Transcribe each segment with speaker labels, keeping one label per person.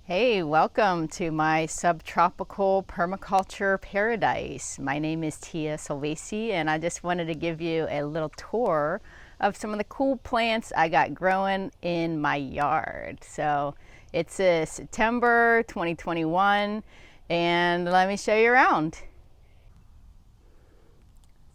Speaker 1: Hey, welcome to my subtropical permaculture paradise. My name is Tia Silvasy, and I just wanted to give you a little tour of some of the cool plants I got growing in my yard. So it's September 2021, and let me show you around.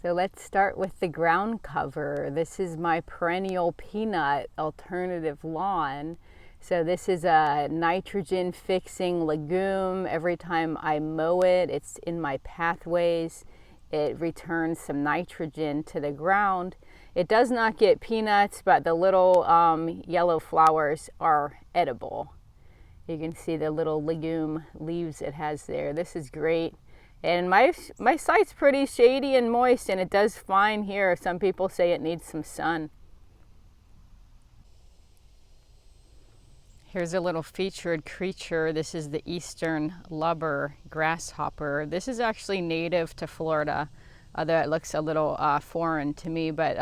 Speaker 1: So let's start with the ground cover. This is my perennial peanut alternative lawn. So this is a nitrogen fixing legume. Every time I mow it, it's in my pathways. It returns some nitrogen to the ground. It does not get peanuts, but the little yellow flowers are edible. You can see the little legume leaves it has there. This is great. And my site's pretty shady and moist, and it does fine here. Some people say it needs some sun. Here's a little featured creature. This is the eastern lubber grasshopper. This is actually native to Florida, although it looks a little foreign to me, but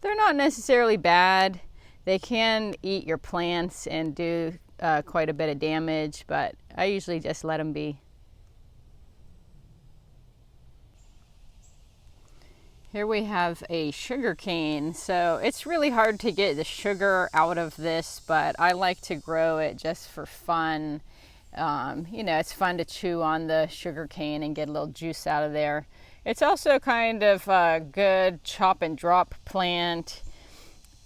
Speaker 1: they're not necessarily bad. They can eat your plants and do quite a bit of damage, but I usually just let them be. Here we have a sugarcane. So it's really hard to get the sugar out of this, but I like to grow it just for fun. It's fun to chew on the sugarcane and get a little juice out of there. It's also kind of a good chop and drop plant.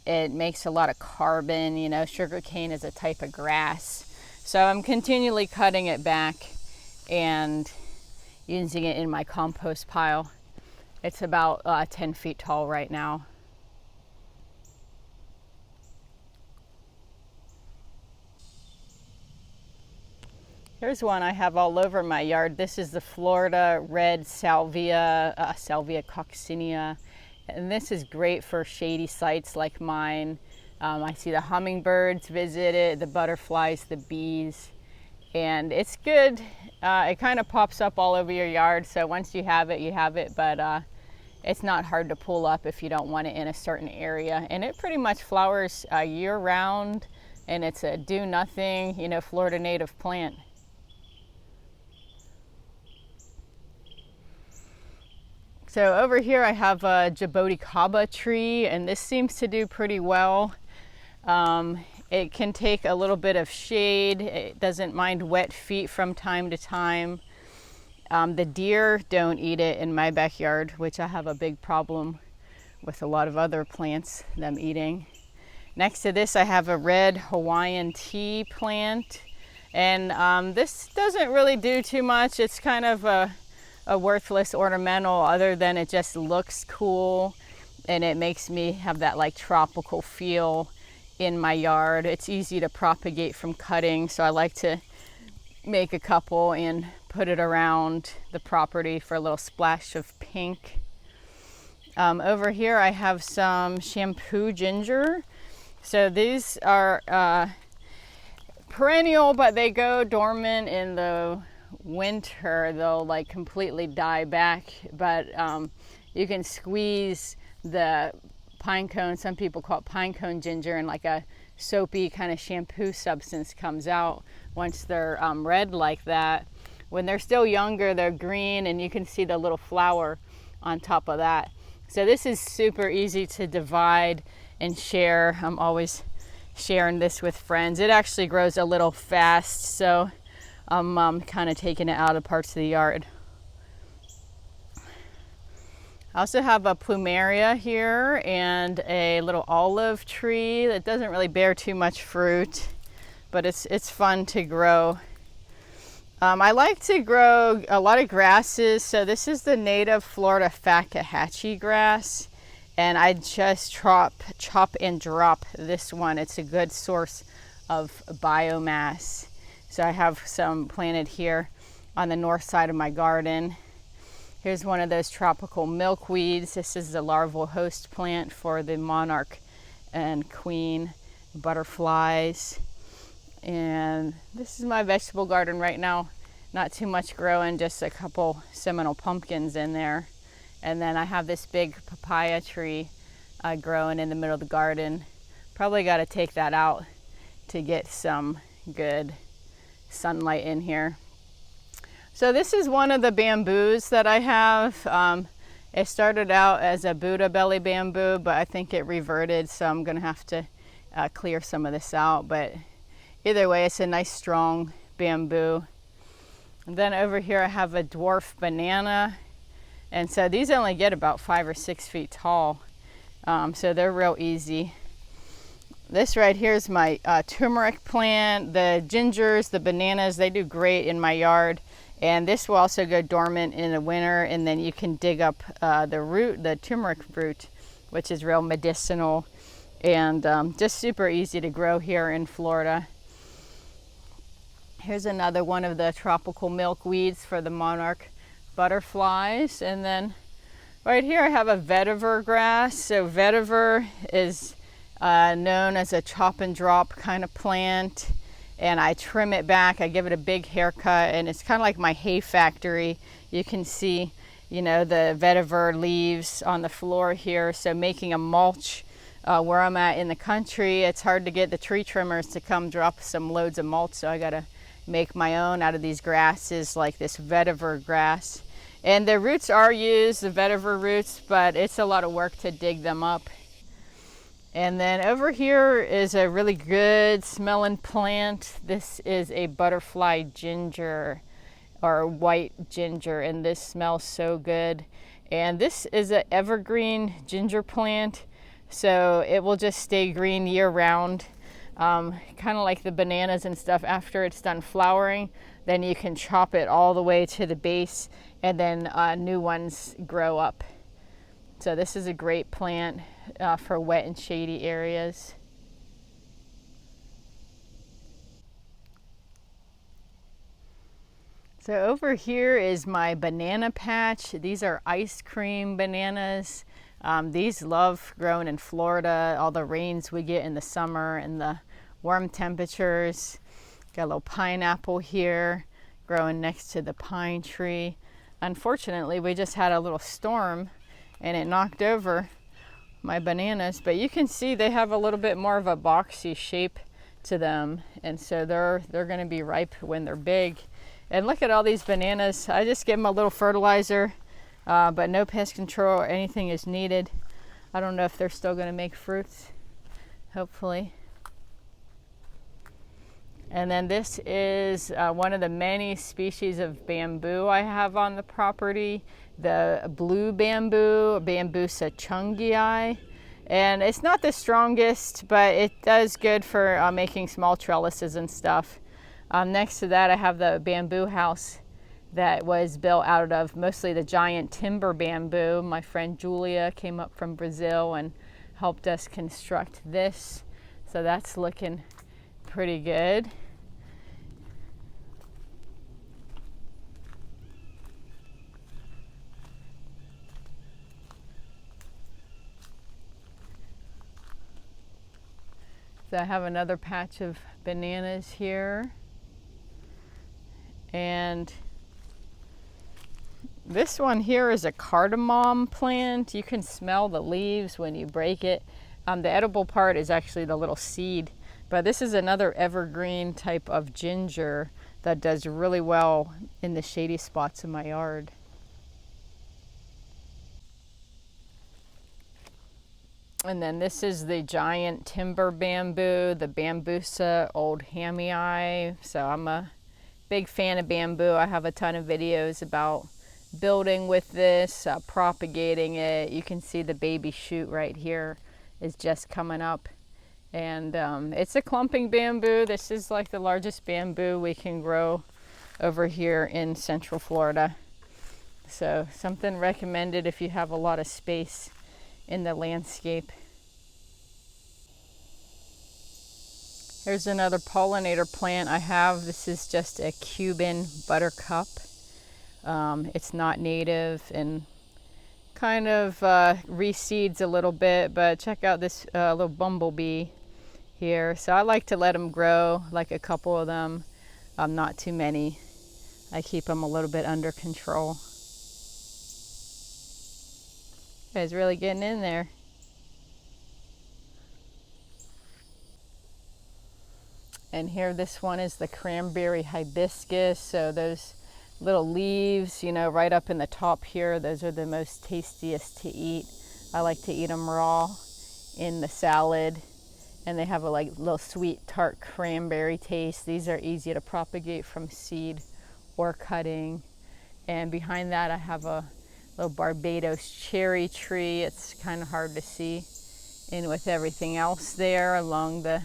Speaker 1: It makes a lot of carbon. Sugarcane is a type of grass. So I'm continually cutting it back and using it in my compost pile. It's about 10 feet tall right now. Here's one I have all over my yard. This is the Florida red Salvia coccinea. And this is great for shady sites like mine. I see the hummingbirds visit it, the butterflies, the bees. And it's good. It kind of pops up all over your yard. So once you have it, you have it. But it's not hard to pull up if you don't want it in a certain area. And it pretty much flowers year round, and it's a do nothing, Florida native plant. So over here I have a jaboticaba tree, and this seems to do pretty well. It can take a little bit of shade. It doesn't mind wet feet from time to time. The deer don't eat it in my backyard, which I have a big problem with a lot of other plants, them eating. Next to this, I have a red Hawaiian tea plant. And this doesn't really do too much. It's kind of a worthless ornamental, other than it just looks cool. And it makes me have that like tropical feel in my yard. It's easy to propagate from cutting, so I like to make a couple and put it around the property for a little splash of pink. Over here I have some shampoo ginger. So these are perennial, but they go dormant in the winter. They'll like completely die back, but you can squeeze the pine cone, some people call it pine cone ginger, and like a soapy kind of shampoo substance comes out once they're red like that. When they're still younger, they're green, and you can see the little flower on top of that. So this is super easy to divide and share. I'm always sharing this with friends. It actually grows a little fast, so I'm kind of taking it out of parts of the yard. I also have a Plumeria here and a little olive tree that doesn't really bear too much fruit, but it's fun to grow. I like to grow a lot of grasses. So this is the native Florida Fakahatchee grass, and I just chop and drop this one. It's a good source of biomass. So I have some planted here on the north side of my garden. Here's one of those tropical milkweeds. This is the larval host plant for the monarch and queen butterflies. And this is my vegetable garden right now. Not too much growing, just a couple seminal pumpkins in there. And then I have this big papaya tree growing in the middle of the garden. Probably got to take that out to get some good sunlight in here. So this is one of the bamboos that I have. It started out as a Buddha belly bamboo, but I think it reverted, so I'm gonna have to clear some of this out. But either way, it's a nice strong bamboo. And then over here I have a dwarf banana, and so these only get about 5 or 6 feet tall, so they're real easy. This right here is my turmeric plant. The gingers, the bananas, they do great in my yard. And this will also go dormant in the winter, and then you can dig up the root, the turmeric root, which is real medicinal and just super easy to grow here in Florida. Here's another one of the tropical milkweeds for the monarch butterflies. And then right here I have a vetiver grass. So vetiver is known as a chop and drop kind of plant. And I trim it back, I give it a big haircut, and it's kind of like my hay factory. You can see, you know, the vetiver leaves on the floor here. So making a mulch where I'm at in the country, it's hard to get the tree trimmers to come drop some loads of mulch. So I gotta make my own out of these grasses, like this vetiver grass. And the roots are used, the vetiver roots, but it's a lot of work to dig them up. And then over here is a really good smelling plant. This is a butterfly ginger, or white ginger, and this smells so good. And this is an evergreen ginger plant, so it will just stay green year round. Kind of like the bananas and stuff. After it's done flowering, then you can chop it all the way to the base, and then new ones grow up. So this is a great plant for wet and shady areas. So over here is my banana patch. These are ice cream bananas. These love growing in Florida, all the rains we get in the summer and the warm temperatures. Got a little pineapple here growing next to the pine tree. Unfortunately, we just had a little storm and it knocked over my bananas, but you can see they have a little bit more of a boxy shape to them, and so they're going to be ripe when they're big. And look at all these bananas. I just give them a little fertilizer, but no pest control or anything is needed. I don't know if they're still going to make fruits, hopefully. And then this is one of the many species of bamboo I have on the property. The blue bamboo, Bambusa chungli. And it's not the strongest, but it does good for making small trellises and stuff. Next to that, I have the bamboo house that was built out of mostly the giant timber bamboo. My friend Julia came up from Brazil and helped us construct this. So that's looking pretty good. So I have another patch of bananas here. And this one here is a cardamom plant. You can smell the leaves when you break it. The edible part is actually the little seed. But this is another evergreen type of ginger that does really well in the shady spots in my yard. And then this is the giant timber bamboo, the Bambusa old hammy eye. So I'm a big fan of bamboo. I have a ton of videos about building with this, propagating it. You can see the baby shoot right here is just coming up. And it's a clumping bamboo. This is like the largest bamboo we can grow over here in Central Florida. So something recommended if you have a lot of space in the landscape. Here's another pollinator plant I have. This is just a Cuban buttercup. It's not native and kind of reseeds a little bit, but check out this little bumblebee here. So I like to let them grow, like a couple of them, not too many. I keep them a little bit under control. You guys really getting in there. And here, this one is the cranberry hibiscus. So those little leaves, you know, right up in the top here, those are the most tastiest to eat. I like to eat them raw in the salad, and they have a little sweet tart cranberry taste. These are easy to propagate from seed or cutting. And behind that I have a little Barbados cherry tree. It's kind of hard to see in with everything else there along the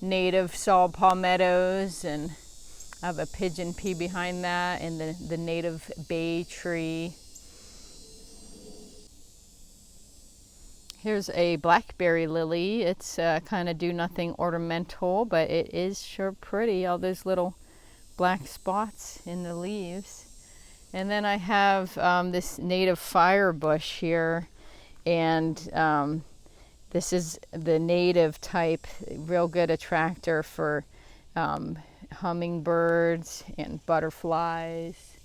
Speaker 1: native saw palmettos, and I have a pigeon pea behind that, and the native bay tree. Here's a blackberry lily. It's kind of do nothing ornamental, but it is sure pretty, all those little black spots in the leaves. And then I have this native fire bush here, and this is the native type, real good attractor for hummingbirds and butterflies.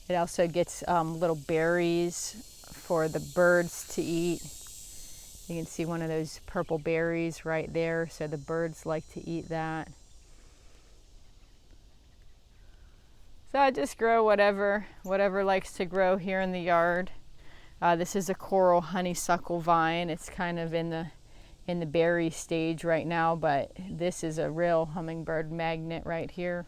Speaker 1: It also gets little berries for the birds to eat. You can see one of those purple berries right there, so the birds like to eat that. So I just grow whatever likes to grow here in the yard. This is a coral honeysuckle vine. It's kind of in the berry stage right now, but this is a real hummingbird magnet right here.